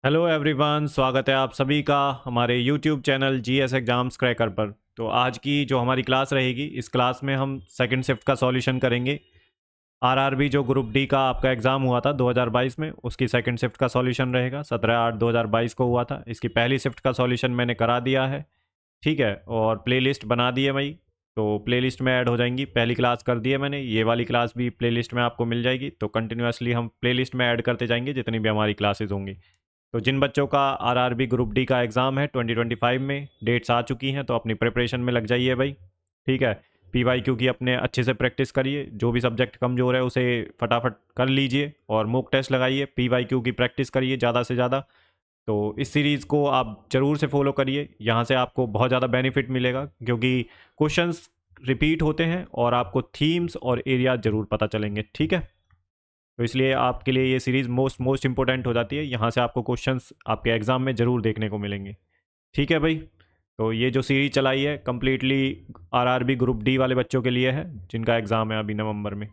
Hello everyone, स्वागत है आप सभी का हमारे YouTube channel GS exams cracker पर। तो आज की जो हमारी क्लास रहेगी, इस क्लास में हम सेकंड शिफ्ट का सॉल्यूशन करेंगे। आरआरबी जो ग्रुप डी का आपका एग्ज़ाम हुआ था 2022 में, उसकी सेकंड शिफ्ट का सॉल्यूशन रहेगा। 17/8/2022 को हुआ था। इसकी पहली शिफ्ट का सॉल्यूशन मैंने करा दिया है, ठीक है, और प्लेलिस्ट बना दी है भाई। तो प्लेलिस्ट में ऐड हो जाएंगी। पहली क्लास कर दी है मैंने, ये वाली क्लास भी प्लेलिस्ट में आपको मिल जाएगी। तो कंटिन्यूसली हम प्लेलिस्ट में ऐड करते जाएंगे जितनी भी हमारी क्लासेज होंगी। तो जिन बच्चों का आरआरबी ग्रुप डी का एग्ज़ाम है 2025 में, डेट्स आ चुकी हैं, तो अपनी प्रिपरेशन में लग जाइए भाई, ठीक है। पीवाईक्यू की अपने अच्छे से प्रैक्टिस करिए। जो भी सब्जेक्ट कमज़ोर है उसे फटाफट कर लीजिए और मॉक टेस्ट लगाइए। पीवाईक्यू की प्रैक्टिस करिए ज़्यादा से ज़्यादा। तो इस सीरीज़ को आप ज़रूर से फॉलो करिए। यहाँ से आपको बहुत ज़्यादा बेनिफिट मिलेगा क्योंकि क्वेश्चंस रिपीट होते हैं और आपको थीम्स और एरिया ज़रूर पता चलेंगे, ठीक है। तो इसलिए आपके लिए ये सीरीज़ मोस्ट इंपॉर्टेंट हो जाती है। यहाँ से आपको क्वेश्चंस आपके एग्ज़ाम में ज़रूर देखने को मिलेंगे, ठीक है भाई। तो ये जो सीरीज़ चलाई है कम्प्लीटली आरआरबी ग्रुप डी वाले बच्चों के लिए है जिनका एग्ज़ाम है अभी नवंबर में,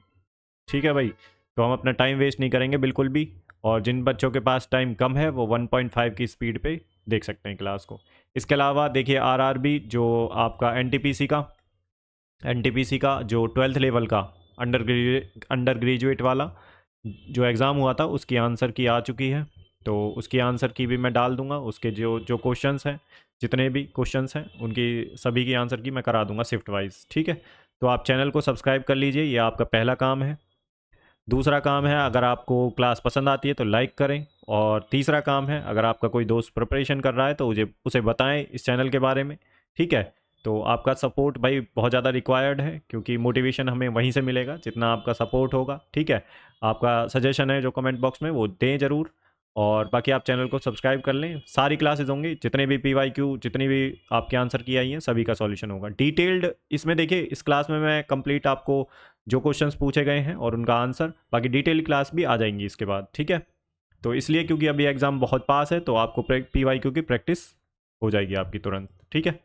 ठीक है भाई। तो हम अपना टाइम वेस्ट नहीं करेंगे बिल्कुल भी। और जिन बच्चों के पास टाइम कम है वो 1.5 की स्पीड पे देख सकते हैं क्लास को। इसके अलावा देखिए आरआरबी जो आपका एनटीपीसी का जो 12th लेवल का अंडर ग्रेजुएट वाला जो एग्ज़ाम हुआ था उसकी आंसर की आ चुकी है। तो उसकी आंसर की भी मैं डाल दूंगा। उसके जो जो क्वेश्चंस हैं, जितने भी क्वेश्चंस हैं उनकी सभी की आंसर की मैं करा दूंगा शिफ्ट वाइज, ठीक है। तो आप चैनल को सब्सक्राइब कर लीजिए, ये आपका पहला काम है। दूसरा काम है, अगर आपको क्लास पसंद आती है तो लाइक करें। और तीसरा काम है, अगर आपका कोई दोस्त प्रिपरेशन कर रहा है तो उसे बताएं इस चैनल के बारे में, ठीक है। तो आपका सपोर्ट भाई बहुत ज़्यादा रिक्वायर्ड है क्योंकि मोटिवेशन हमें वहीं से मिलेगा जितना आपका सपोर्ट होगा, ठीक है। आपका सजेशन है जो कमेंट बॉक्स में वो दें ज़रूर। और बाकी आप चैनल को सब्सक्राइब कर लें। सारी क्लासेस होंगी, जितने भी पीवाईक्यू, जितनी भी आपके आंसर की आई हैं, सभी का सॉल्यूशन होगा डिटेल्ड। इसमें देखिए इस क्लास में मैं कंप्लीट आपको जो क्वेश्चंस पूछे गए हैं और उनका आंसर, बाकी डिटेल क्लास भी आ जाएंगी इसके बाद, ठीक है। तो इसलिए क्योंकि अभी एग्ज़ाम बहुत पास है तो आपको पीवाईक्यू की प्रैक्टिस हो जाएगी आपकी तुरंत, ठीक है।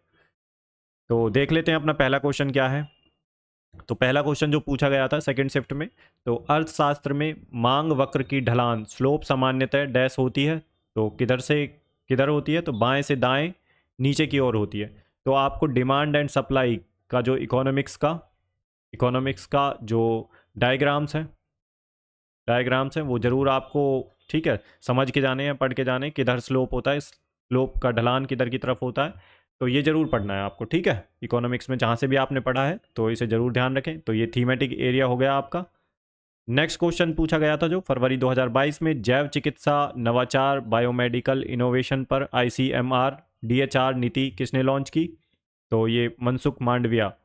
तो देख लेते हैं अपना पहला क्वेश्चन क्या है। तो पहला क्वेश्चन जो पूछा गया था सेकंड शिफ्ट में, तो अर्थशास्त्र में मांग वक्र की ढलान स्लोप सामान्यतः डैश होती है। तो किधर से किधर होती है, तो बाएं से दाएं नीचे की ओर होती है। तो आपको डिमांड एंड सप्लाई का जो इकोनॉमिक्स का जो डायग्राम्स हैं वो ज़रूर आपको, ठीक है, समझ के जाने हैं, पढ़ के जाने किधर स्लोप होता है, स्लोप का ढलान किधर की तरफ होता है। तो ये ज़रूर पढ़ना है आपको, ठीक है। इकोनॉमिक्स में जहाँ से भी आपने पढ़ा है तो इसे ज़रूर ध्यान रखें। तो ये थीमेटिक एरिया हो गया आपका। नेक्स्ट क्वेश्चन पूछा गया था जो फरवरी 2022 में, जैव चिकित्सा नवाचार बायोमेडिकल इनोवेशन पर आईसीएमआर डीएचआर नीति किसने लॉन्च की। तो ये मनसुख मांडविया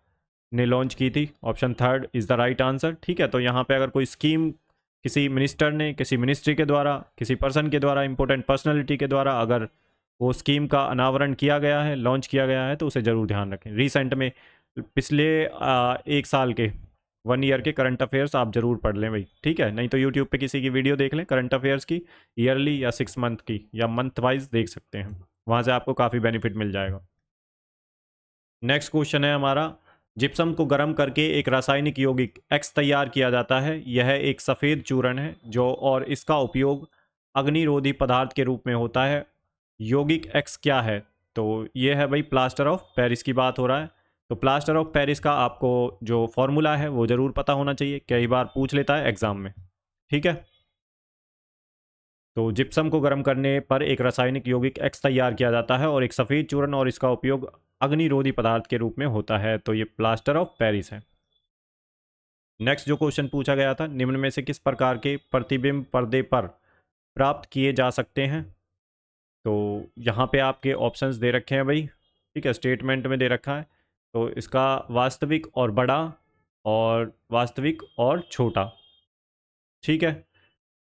ने लॉन्च की थी। Option third is the right answer, ठीक है। तो यहाँ पे अगर कोई स्कीम किसी मिनिस्टर ने, किसी मिनिस्ट्री के द्वारा, किसी पर्सन के द्वारा, इंपॉर्टेंट पर्सनैलिटी के द्वारा अगर वो स्कीम का अनावरण किया गया है, लॉन्च किया गया है, तो उसे ज़रूर ध्यान रखें। रिसेंट में पिछले 1 साल के, 1 ईयर के करंट अफेयर्स आप ज़रूर पढ़ लें भाई, ठीक है। नहीं तो यूट्यूब पे किसी की वीडियो देख लें करंट अफेयर्स की, ईयरली या 6 मंथ की या मंथ वाइज देख सकते हैं। वहाँ से आपको काफ़ी बेनिफिट मिल जाएगा। नेक्स्ट क्वेश्चन है हमारा, जिप्सम को गर्म करके एक रासायनिक यौगिक एक्स तैयार किया जाता है। यह एक सफ़ेद चूर्ण है जो, और इसका उपयोग अग्निरोधी पदार्थ के रूप में होता है। यौगिक एक्स क्या है, तो ये है भाई प्लास्टर ऑफ पेरिस की बात हो रहा है। तो प्लास्टर ऑफ पेरिस का आपको जो फॉर्मूला है वो ज़रूर पता होना चाहिए, कई बार पूछ लेता है एग्ज़ाम में, ठीक है। तो जिप्सम को गर्म करने पर एक रासायनिक यौगिक एक्स तैयार किया जाता है और एक सफ़ेद चूर्ण, और इसका उपयोग अग्निरोधी पदार्थ के रूप में होता है। तो ये प्लास्टर ऑफ पेरिस है। नेक्स्ट जो क्वेश्चन पूछा गया था, निम्न में से किस प्रकार के प्रतिबिंब पर्दे पर प्राप्त किए जा सकते हैं। तो यहाँ पे आपके ऑप्शंस दे रखे हैं भाई, ठीक है, स्टेटमेंट में दे रखा है। तो इसका वास्तविक और बड़ा, और वास्तविक और छोटा, ठीक है।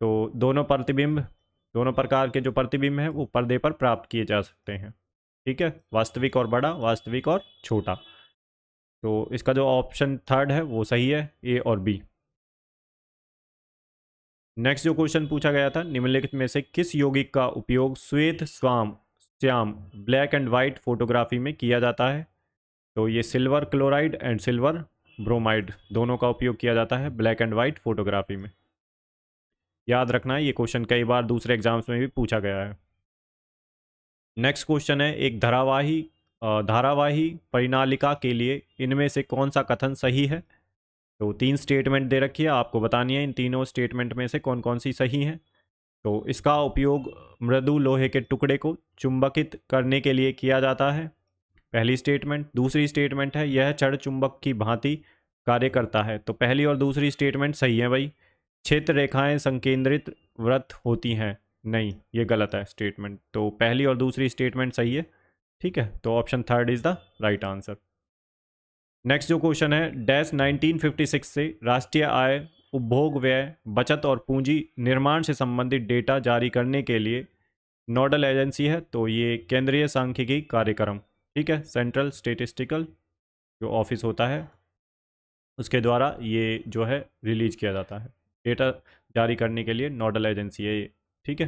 तो दोनों प्रकार के जो प्रतिबिंब हैं वो पर्दे पर प्राप्त किए जा सकते हैं, ठीक है। वास्तविक और बड़ा, वास्तविक और छोटा। तो इसका जो ऑप्शन थर्ड है वो सही है, ए और बी। नेक्स्ट जो क्वेश्चन पूछा गया था, निम्नलिखित में से किस यौगिक का उपयोग श्वेत Shyam black and white photography में किया जाता है। तो ये silver chloride and silver bromide दोनों का उपयोग किया जाता है ब्लैक एंड वाइट फोटोग्राफी में। याद रखना है ये क्वेश्चन कई बार दूसरे एग्जाम्स में भी पूछा गया है। नेक्स्ट क्वेश्चन है, एक धारावाही परिनालिका के लिए इनमें से कौन सा कथन सही है। तो 3 स्टेटमेंट दे रखी है, आपको बतानी है इन तीनों स्टेटमेंट में से कौन कौन सी सही है। तो इसका उपयोग मृदु लोहे के टुकड़े को चुंबकित करने के लिए किया जाता है, पहली स्टेटमेंट। दूसरी स्टेटमेंट है, यह छड़ चुंबक की भांति कार्य करता है। तो पहली और दूसरी स्टेटमेंट सही है भाई। क्षेत्र रेखाएं संकेंद्रित वृत्त होती हैं, नहीं, ये गलत है स्टेटमेंट। तो पहली और दूसरी स्टेटमेंट सही है, ठीक है। तो option third is the right answer. Next जो क्वेश्चन है, डैश 1956 से राष्ट्रीय आय, उपभोग व्यय, बचत और पूंजी निर्माण से संबंधित डेटा जारी करने के लिए नोडल एजेंसी है। तो ये केंद्रीय सांख्यिकी कार्यक्रम, ठीक है, सेंट्रल स्टेटिस्टिकल जो ऑफिस होता है उसके द्वारा ये जो है रिलीज किया जाता है। डेटा जारी करने के लिए नोडल एजेंसी है ये, ठीक है,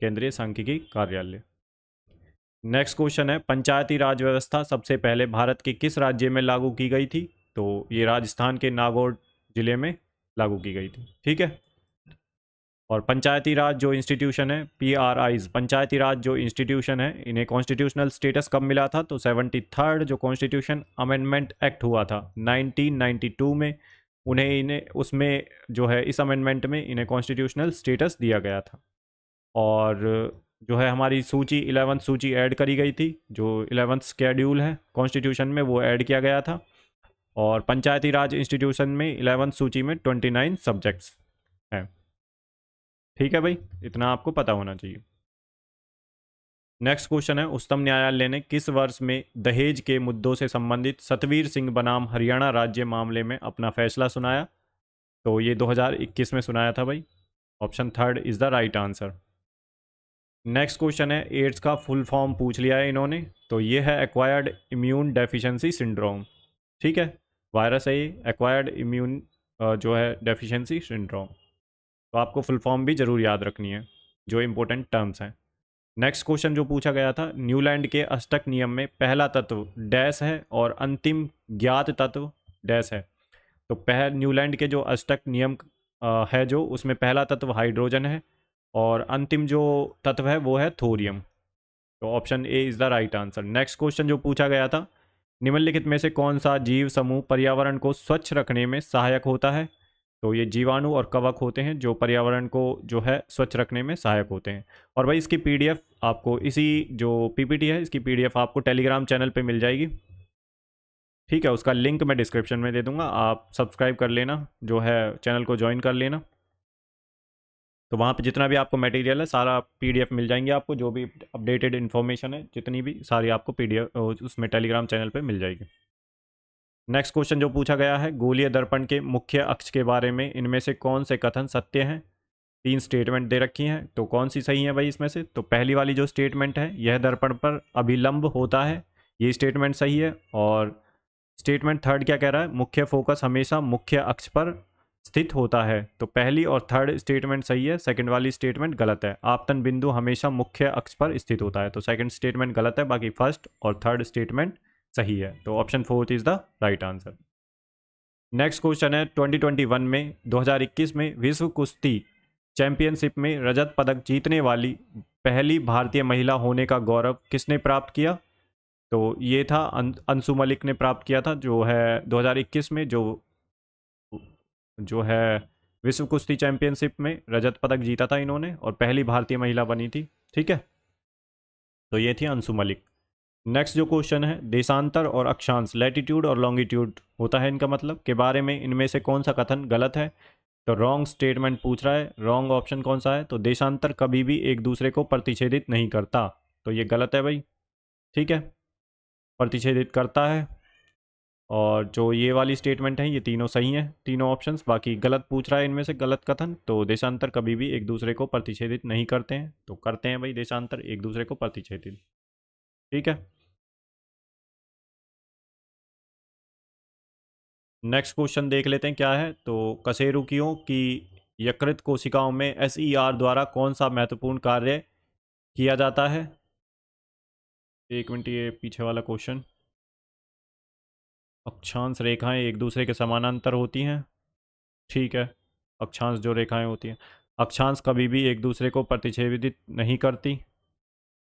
केंद्रीय सांख्यिकी कार्यालय। नेक्स्ट क्वेश्चन है, पंचायती राज व्यवस्था सबसे पहले भारत के किस राज्य में लागू की गई थी। तो ये राजस्थान के नागौर जिले में लागू की गई थी, ठीक है। और पंचायती राज जो इंस्टीट्यूशन है, PRIs, पंचायती राज जो इंस्टीट्यूशन है, इन्हें कॉन्स्टिट्यूशनल स्टेटस कब मिला था। तो 73rd जो कॉन्स्टिट्यूशन अमेंडमेंट एक्ट हुआ था 1992 में, इन्हें उसमें जो है इस अमेंडमेंट में इन्हें कॉन्स्टिट्यूशनल स्टेटस दिया गया था। और जो है हमारी सूची 11th सूची ऐड करी गई थी, जो 11th शेड्यूल है कॉन्स्टिट्यूशन में वो ऐड किया गया था। और पंचायती राज इंस्टीट्यूशन में 11th सूची में 29 सब्जेक्ट्स हैं, ठीक है भाई, इतना आपको पता होना चाहिए। नेक्स्ट क्वेश्चन है, उच्चतम न्यायालय ने किस वर्ष में दहेज के मुद्दों से संबंधित सतवीर सिंह बनाम हरियाणा राज्य मामले में अपना फैसला सुनाया। तो ये 2021 में सुनाया था भाई, option third is the right answer. Next question है, एड्स का फुल फॉर्म पूछ लिया है इन्होंने। तो ये है एक्वायर्ड इम्यून डेफिशिएंसी सिंड्रोम, ठीक है, वायरस है ये, एक्वायर्ड इम्यून जो है डेफिशिएंसी सिंड्रोम। तो आपको फुल फॉर्म भी जरूर याद रखनी है, जो इंपॉर्टेंट टर्म्स हैं। नेक्स्ट क्वेश्चन जो पूछा गया था, न्यूलैंड के अष्टक नियम में पहला तत्व डैश है और अंतिम ज्ञात तत्व डैश है। तो न्यूलैंड के जो अष्टक नियम है जो, उसमें पहला तत्व हाइड्रोजन है और अंतिम जो तत्व है वो है थोरियम। तो option A is the right answer. Next question जो पूछा गया था, निम्नलिखित में से कौन सा जीव समूह पर्यावरण को स्वच्छ रखने में सहायक होता है। तो ये जीवाणु और कवक होते हैं जो पर्यावरण को जो है स्वच्छ रखने में सहायक होते हैं। और भाई इसकी PDF आपको, इसी जो PPT है इसकी PDF आपको टेलीग्राम चैनल पे मिल जाएगी, ठीक है। उसका लिंक मैं डिस्क्रिप्शन में दे दूंगा, आप सब्सक्राइब कर लेना, जो है चैनल को ज्वाइन कर लेना। तो वहाँ पे जितना भी आपको मटेरियल है सारा PDF मिल जाएंगे आपको, जो भी अपडेटेड इन्फॉर्मेशन है जितनी भी सारी आपको PDF उसमें टेलीग्राम चैनल पे मिल जाएगी। नेक्स्ट क्वेश्चन जो पूछा गया है, गोलीय दर्पण के मुख्य अक्ष के बारे में इनमें से कौन से कथन सत्य हैं। 3 स्टेटमेंट दे रखी हैं, तो कौन सी सही है भाई इसमें से। तो पहली वाली जो स्टेटमेंट है, यह दर्पण पर अभिलंब होता है, ये स्टेटमेंट सही है। और स्टेटमेंट थर्ड क्या कह रहा है, मुख्य फोकस हमेशा मुख्य अक्ष पर स्थित होता है। तो पहली और थर्ड स्टेटमेंट सही है, सेकंड वाली स्टेटमेंट गलत है। आपतन बिंदु हमेशा मुख्य अक्ष पर स्थित होता है, तो सेकंड स्टेटमेंट गलत है, बाकी फर्स्ट और थर्ड स्टेटमेंट सही है। तो option fourth is the right answer. Next question है, 2021 में 2021 में विश्व कुश्ती चैंपियनशिप में रजत पदक जीतने वाली पहली भारतीय महिला होने का गौरव किसने प्राप्त किया। तो ये था अंशु मलिक ने प्राप्त किया था, जो है 2021 में जो है विश्व कुश्ती चैंपियनशिप में रजत पदक जीता था इन्होंने और पहली भारतीय महिला बनी थी, ठीक है। तो ये थी अंशु मलिक। नेक्स्ट जो क्वेश्चन है, देशांतर और अक्षांश, लैटिट्यूड और लॉन्गिट्यूड होता है इनका मतलब, के बारे में इनमें से कौन सा कथन गलत है। तो रॉन्ग स्टेटमेंट पूछ रहा है, रॉन्ग ऑप्शन कौन सा है। तो देशांतर कभी भी एक दूसरे को प्रतिच्छेदित नहीं करता, तो ये गलत है भाई, ठीक है, प्रतिच्छेदित करता है। और जो ये वाली स्टेटमेंट है, ये तीनों सही हैं, तीनों ऑप्शंस। बाकी गलत पूछ रहा है इनमें से गलत कथन, तो देशांतर कभी भी एक दूसरे को प्रतिच्छेदित नहीं करते हैं। तो करते हैं भाई देशांतर एक दूसरे को प्रतिच्छेदित, ठीक है। नेक्स्ट क्वेश्चन देख लेते हैं क्या है। तो कशेरुकियों की यकृत कोशिकाओं में SER द्वारा कौन सा महत्वपूर्ण कार्य किया जाता है। एक मिनट, ये पीछे वाला क्वेश्चन, अक्षांश रेखाएं एक दूसरे के समानांतर होती हैं, ठीक है। अक्षांश जो रेखाएं होती हैं, अक्षांश कभी भी एक दूसरे को प्रतिच्छेदित नहीं करती,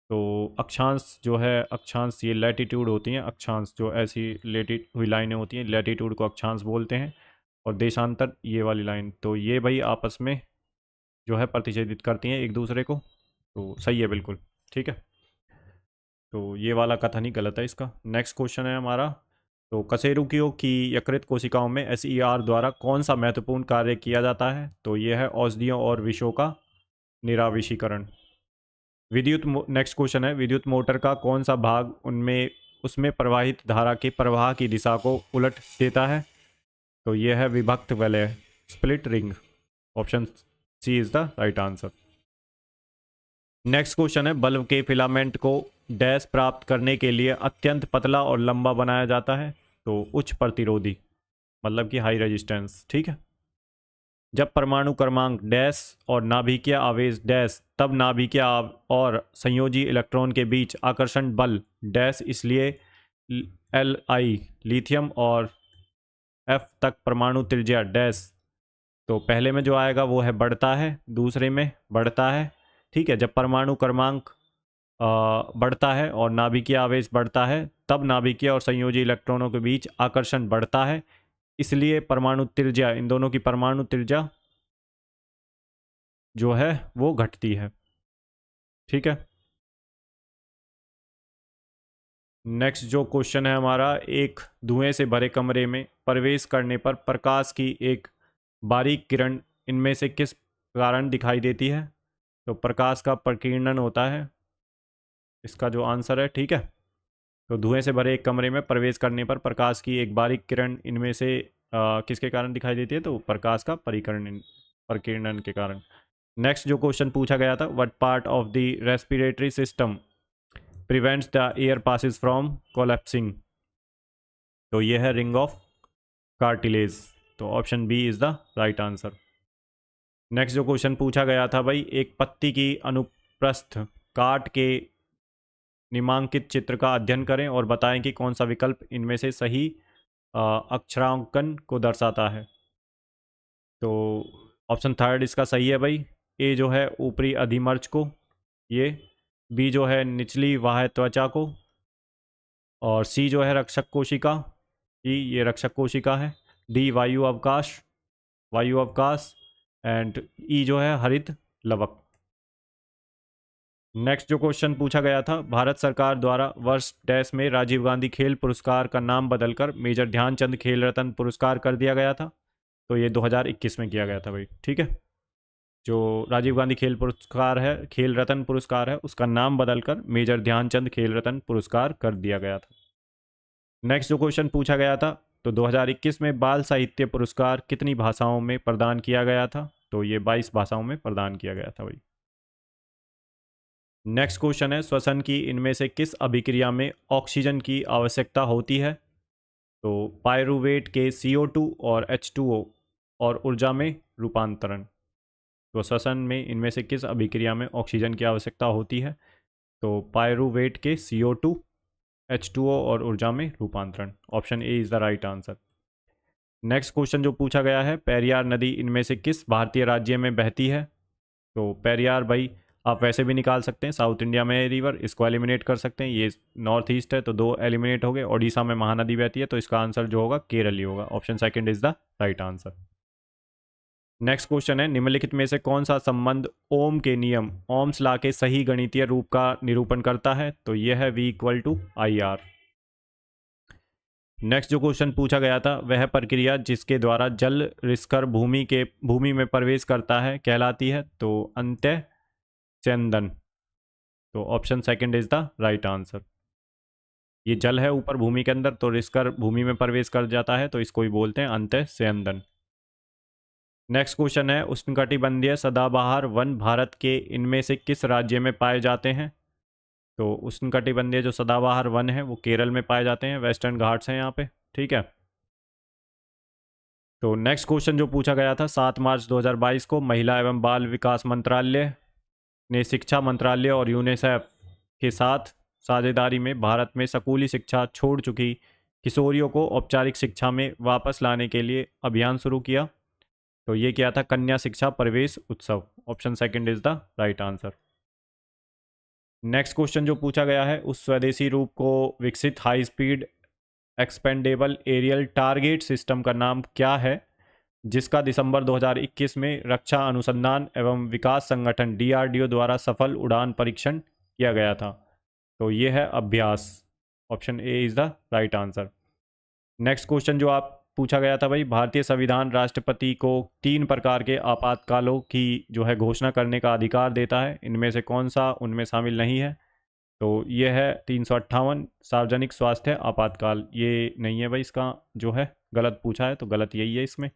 तो अक्षांश जो है, अक्षांश ये लैटिट्यूड होती हैं, अक्षांश जो ऐसी लेटी हुई लाइनें होती हैं, लैटिट्यूड को अक्षांश बोलते हैं। और देशांतर ये वाली लाइन, तो ये भाई आपस में जो है प्रतिच्छेदित करती हैं एक दूसरे को। तो सही है बिल्कुल, ठीक है। तो ये वाला कथन ही गलत है इसका। नेक्स्ट क्वेश्चन है हमारा, तो कशेरुकियों की यकृत कोशिकाओं में SER द्वारा कौन सा महत्वपूर्ण कार्य किया जाता है? तो ये है औषधियों और विषों का निराविषीकरण। नेक्स्ट क्वेश्चन है, विद्युत मोटर का कौन सा भाग उनमें उसमें प्रवाहित धारा के प्रवाह की दिशा को उलट देता है? तो ये है विभक्त वलय, split ring. Option C is the right answer. Next question है, बल्ब के फिलामेंट को डैश प्राप्त करने के लिए अत्यंत पतला और लंबा बनाया जाता है? तो उच्च प्रतिरोधी, मतलब कि हाई रेजिस्टेंस, ठीक है। जब परमाणु क्रमांक डैश और नाभिकीय आवेश डैश, तब नाभिकीय और संयोजी इलेक्ट्रॉन के बीच आकर्षण बल डैश, इसलिए Li लिथियम और F तक परमाणु त्रिज्या डैश। तो पहले में जो आएगा वो है बढ़ता है, दूसरे में बढ़ता है, ठीक है। जब परमाणु क्रमांक बढ़ता है और नाभिकीय आवेश बढ़ता है, तब नाभिकीय और संयोजी इलेक्ट्रॉनों के बीच आकर्षण बढ़ता है, इसलिए परमाणु त्रिज्या, इन दोनों की परमाणु त्रिज्या जो है वो घटती है, ठीक है। नेक्स्ट जो क्वेश्चन है हमारा, एक धुएं से भरे कमरे में प्रवेश करने पर प्रकाश की एक बारीक किरण इनमें से किस कारण दिखाई देती है? तो प्रकाश का प्रकीर्णन होता है इसका जो आंसर है, ठीक है। तो धुएं से भरे एक कमरे में प्रवेश करने पर प्रकाश की एक बारीक किरण इनमें से किसके कारण दिखाई देती है? तो प्रकाश का प्रकीर्णन के कारण। नेक्स्ट जो क्वेश्चन पूछा गया था, what part of the respiratory system prevents the air passes from collapsing? तो ये है रिंग ऑफ कार्टिलेज। तो option B is the right answer. Next जो क्वेश्चन पूछा गया था भाई, एक पत्ती की अनुप्रस्थ काट के निम्नांकित चित्र का अध्ययन करें और बताएं कि कौन सा विकल्प इनमें से सही अक्षरांकन को दर्शाता है? तो ऑप्शन थर्ड इसका सही है भाई। ए जो है ऊपरी अधिमर्च को, ये बी जो है निचली बाह्य त्वचा को, और सी जो है रक्षक कोशिका, ये रक्षक कोशिका है, डी वायु अवकाश, एंड ई जो है हरित लवक। नेक्स्ट जो क्वेश्चन पूछा गया था, भारत सरकार द्वारा वर्ष डैश में राजीव गांधी खेल पुरस्कार का नाम बदलकर मेजर ध्यानचंद खेल रत्न पुरस्कार कर दिया गया था? तो ये 2021 में किया गया था भाई, ठीक है। जो राजीव गांधी खेल पुरस्कार है, खेल रत्न पुरस्कार है, उसका नाम बदलकर मेजर ध्यानचंद खेल रत्न पुरस्कार कर दिया गया था। नेक्स्ट जो क्वेश्चन पूछा गया था, तो 2021 में बाल साहित्य पुरस्कार कितनी भाषाओं में प्रदान किया गया था? तो ये 22 भाषाओं में प्रदान किया गया था भाई। नेक्स्ट क्वेश्चन है, श्वसन की इनमें से किस अभिक्रिया में ऑक्सीजन की आवश्यकता होती है? तो पायरुवेट के CO2 और H2O और ऊर्जा में रूपांतरण। तो श्वसन में इनमें से किस अभिक्रिया में ऑक्सीजन की आवश्यकता होती है? तो पायरुवेट के CO2, H2O और ऊर्जा में रूपांतरण। Option A is the right answer. Next question जो पूछा गया है, पेरियार नदी इनमें से किस भारतीय राज्य में बहती है? तो पेरियार भाई आप वैसे भी निकाल सकते हैं, साउथ इंडिया में है रिवर, इसको एलिमिनेट कर सकते हैं। ये नॉर्थ ईस्ट है तो 2 एलिमिनेट हो गए। ओडिशा में महानदी बहती है, तो इसका आंसर जो होगा केरल ही होगा। Option second is the right answer. Next question है, निम्नलिखित में से कौन सा संबंध ओम के नियम, ओम्स लॉ के सही गणितीय रूप का निरूपण करता है? तो यह है V=IR। नेक्स्ट जो क्वेश्चन पूछा गया था, वह प्रक्रिया जिसके द्वारा जल रिसकर भूमि में प्रवेश करता है कहलाती है? तो अंत्य स्यंदन। तो option second is the right answer. ये जल है ऊपर भूमि के अंदर, तो रिसकर भूमि में प्रवेश कर जाता है, तो इसको ही बोलते हैं अंत्य स्यंदन। नेक्स्ट क्वेश्चन है, उष्णकटिबंधीय सदाबहार वन भारत के इनमें से किस राज्य में पाए जाते हैं? तो उष्णकटिबंधीय जो सदाबहार वन है वो केरल में पाए जाते हैं, वेस्टर्न घाट्स हैं यहाँ पे, ठीक है। तो नेक्स्ट क्वेश्चन जो पूछा गया था, 7 मार्च 2022 को महिला एवं बाल विकास मंत्रालय ने शिक्षा मंत्रालय और यूनिसेफ के साथ साझेदारी में भारत में स्कूली शिक्षा छोड़ चुकी किशोरियों को औपचारिक शिक्षा में वापस लाने के लिए अभियान शुरू किया। तो ये क्या था? कन्या शिक्षा प्रवेश उत्सव। Option second is the right answer. Next question जो पूछा गया है, उस स्वदेशी रूप को विकसित high speed expendable aerial target system का नाम क्या है, जिसका दिसंबर 2021 में रक्षा अनुसंधान एवं विकास संगठन DRDO द्वारा सफल उड़ान परीक्षण किया गया था। तो ये है अभ्यास। Option A is the right answer. Next question जो आप पूछा गया था भाई, भारतीय संविधान राष्ट्रपति को 3 प्रकार के आपातकालों की जो है घोषणा करने का अधिकार देता है, इनमें से कौन सा उनमें शामिल नहीं है? तो ये है 358 सार्वजनिक स्वास्थ्य आपातकाल, ये नहीं है भाई, इसका जो है गलत पूछा है तो गलत यही है इसमें।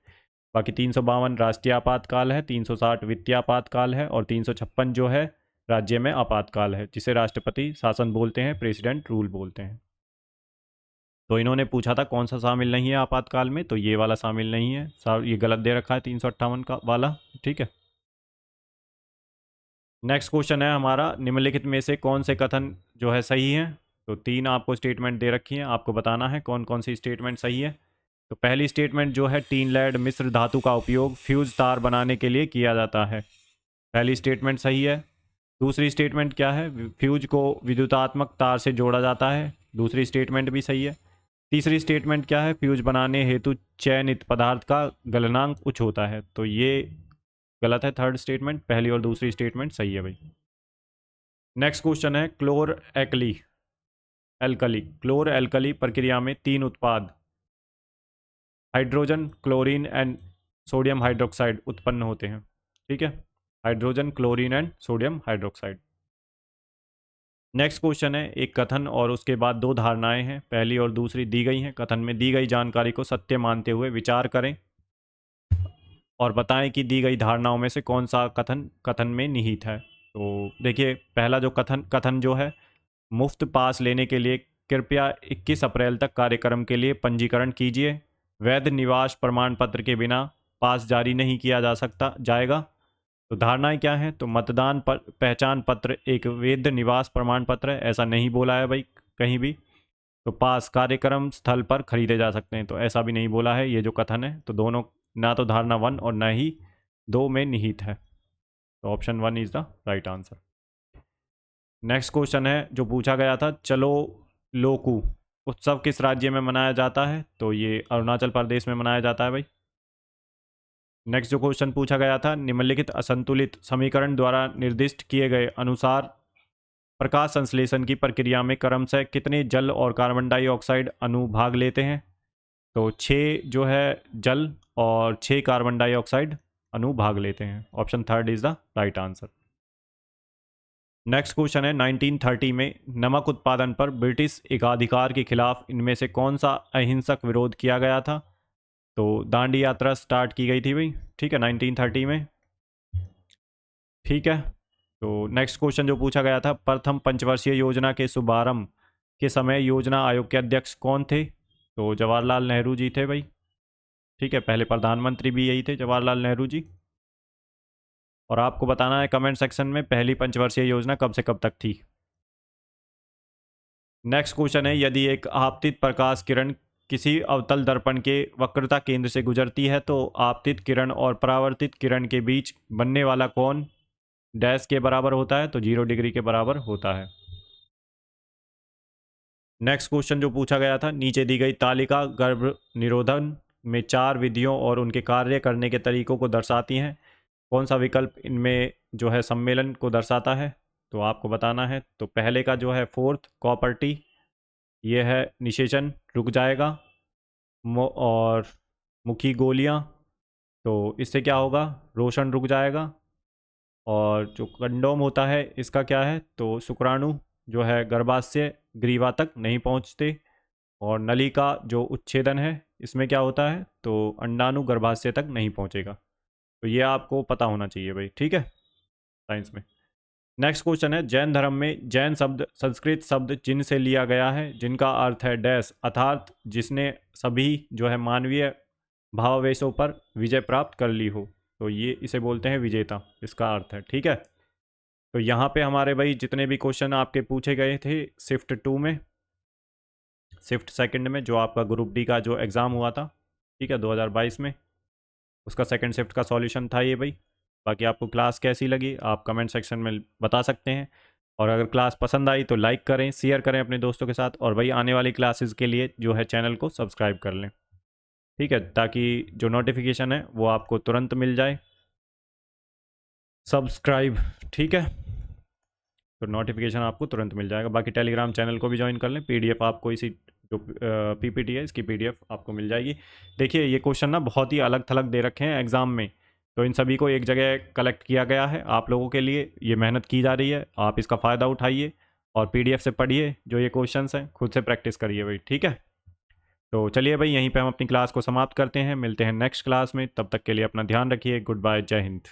बाकी 352 राष्ट्रीय आपातकाल है, 360 वित्तीय आपातकाल है और 356 जो है राज्य में आपातकाल है, जिसे राष्ट्रपति शासन बोलते हैं, प्रेसिडेंट रूल बोलते हैं। तो इन्होंने पूछा था कौन सा शामिल नहीं है आपातकाल में, तो ये वाला शामिल नहीं है, ये गलत दे रखा है 358 का वाला। ठीक है। नेक्स्ट क्वेश्चन है हमारा, निम्नलिखित में से कौन से कथन जो है सही है? तो 3 आपको स्टेटमेंट दे रखी हैं, आपको बताना है कौन कौन सी स्टेटमेंट सही है। तो पहली स्टेटमेंट जो है, टीन लेड मिश्र धातु का उपयोग फ्यूज तार बनाने के लिए किया जाता है, पहली स्टेटमेंट सही है। दूसरी स्टेटमेंट क्या है, फ्यूज को विद्युतात्मक तार से जोड़ा जाता है, दूसरी स्टेटमेंट भी सही है। तीसरी स्टेटमेंट क्या है, फ्यूज बनाने हेतु चयनित पदार्थ का गलनांक उच्च होता है, तो ये गलत है थर्ड स्टेटमेंट, पहली और दूसरी स्टेटमेंट सही है भाई। नेक्स्ट क्वेश्चन है, क्लोर एल्कली प्रक्रिया में 3 उत्पाद hydrogen, chlorine and sodium hydroxide उत्पन्न होते हैं। ठीक है, hydrogen, chlorine and sodium hydroxide. Next question है, एक कथन और उसके बाद 2 धारणाएं हैं, पहली और दूसरी दी गई हैं, कथन में दी गई जानकारी को सत्य मानते हुए विचार करें और बताएं कि दी गई धारणाओं में से कौन सा कथन में निहित है। तो देखिए, पहला जो कथन जो है, मुफ्त पास लेने के लिए कृपया 21 अप्रैल तक कार्यक्रम के लिए पंजीकरण कीजिए, वैध निवास प्रमाण पत्र के बिना पास जारी नहीं किया जाएगा। तो धारणाएं क्या हैं? तो मतदान पर पहचान पत्र एक वैध निवास प्रमाण पत्र है, ऐसा नहीं बोला है भाई कहीं भी। तो पास कार्यक्रम स्थल पर खरीदे जा सकते हैं, तो ऐसा भी नहीं बोला है ये जो कथन है। तो दोनों, ना तो धारणा 1 और ना ही 2 में निहित है, तो option 1 is the right answer. Next question है जो पूछा गया था, चलो लोकू उत्सव किस राज्य में मनाया जाता है? तो ये अरुणाचल प्रदेश में मनाया जाता है भाई। नेक्स्ट जो क्वेश्चन पूछा गया था, निम्नलिखित असंतुलित समीकरण द्वारा निर्दिष्ट किए गए अनुसार प्रकाश संश्लेषण की प्रक्रिया में क्रमशः कितने जल और कार्बन डाइऑक्साइड अणु भाग लेते हैं? तो 6 जो है जल और 6 कार्बन डाइऑक्साइड अणु भाग लेते हैं, option 3 is the right answer. Next question है, 1930 में नमक उत्पादन पर ब्रिटिश एकाधिकार के खिलाफ इनमें से कौन सा अहिंसक विरोध किया गया था? तो दांडी यात्रा स्टार्ट की गई थी भाई। ठीक है, 1930 में। ठीक है, तो नेक्स्ट क्वेश्चन जो पूछा गया था, प्रथम पंचवर्षीय योजना के शुभारंभ के समय योजना आयोग के अध्यक्ष कौन थे? तो जवाहरलाल नेहरू जी थे भाई। ठीक है, पहले प्रधानमंत्री भी यही थे, जवाहरलाल नेहरू जी। और आपको बताना है कमेंट सेक्शन में पहली पंचवर्षीय योजना कब से कब तक थी। नेक्स्ट क्वेश्चन है, यदि एक आपतित प्रकाश किरण किसी अवतल दर्पण के वक्रता केंद्र से गुजरती है तो आपतित किरण और परावर्तित किरण के बीच बनने वाला कोण डैश के बराबर होता है? तो 0 डिग्री के बराबर होता है। नेक्स्ट क्वेश्चन जो पूछा गया था, नीचे दी गई तालिका गर्भ निरोधन में 4 विधियों और उनके कार्य करने के तरीकों को दर्शाती हैं, कौन सा विकल्प इनमें जो है सम्मेलन को दर्शाता है? तो आपको बताना है। तो पहले का जो है फोर्थ कॉपर्टी, ये है निषेचन रुक जाएगा, और मुखी गोलियां, तो इससे क्या होगा, रोशन रुक जाएगा। और जो कंडोम होता है इसका क्या है, तो शुक्राणु जो है गर्भाशय ग्रीवा तक नहीं पहुंचते। और नली का जो उच्छेदन है इसमें क्या होता है, तो अंडाणु गर्भाशय तक नहीं पहुंचेगा। तो ये आपको पता होना चाहिए भाई। ठीक है, साइंस में। नेक्स्ट क्वेश्चन है, जैन धर्म में जैन शब्द संस्कृत शब्द जिन से लिया गया है, जिनका अर्थ है डैश, अर्थात जिसने सभी जो है मानवीय भावावेशों पर विजय प्राप्त कर ली हो, तो ये इसे बोलते हैं विजेता, इसका अर्थ है। ठीक है, तो यहाँ पे हमारे भाई जितने भी क्वेश्चन आपके पूछे गए थे शिफ्ट 2 में, शिफ्ट सेकंड में, जो आपका ग्रुप डी का जो एग्ज़ाम हुआ था, ठीक है, 2022 में, उसका सेकंड शिफ्ट का सॉल्यूशन था ये भाई। बाकी आपको क्लास कैसी लगी आप कमेंट सेक्शन में बता सकते हैं। और अगर क्लास पसंद आई तो लाइक करें, शेयर करें अपने दोस्तों के साथ, और भाई आने वाली क्लासेस के लिए जो है चैनल को सब्सक्राइब कर लें, ठीक है, ताकि जो नोटिफिकेशन है वो आपको तुरंत मिल जाए। सब्सक्राइब, ठीक है, तो नोटिफिकेशन आपको तुरंत मिल जाएगा। बाकी टेलीग्राम चैनल को भी ज्वाइन कर लें, पीडीएफ आपको इसी जो पीपीटी है इसकी पीडीएफ आपको मिल जाएगी। देखिए ये क्वेश्चन ना बहुत ही अलग थलग दे रखे हैं एग्ज़ाम में, तो इन सभी को एक जगह कलेक्ट किया गया है आप लोगों के लिए, ये मेहनत की जा रही है, आप इसका फ़ायदा उठाइए और पीडीएफ से पढ़िए जो ये क्वेश्चंस हैं, खुद से प्रैक्टिस करिए भाई, ठीक है। तो चलिए भाई यहीं पे हम अपनी क्लास को समाप्त करते हैं, मिलते हैं नेक्स्ट क्लास में, तब तक के लिए अपना ध्यान रखिए, गुड बाय, जय हिंद।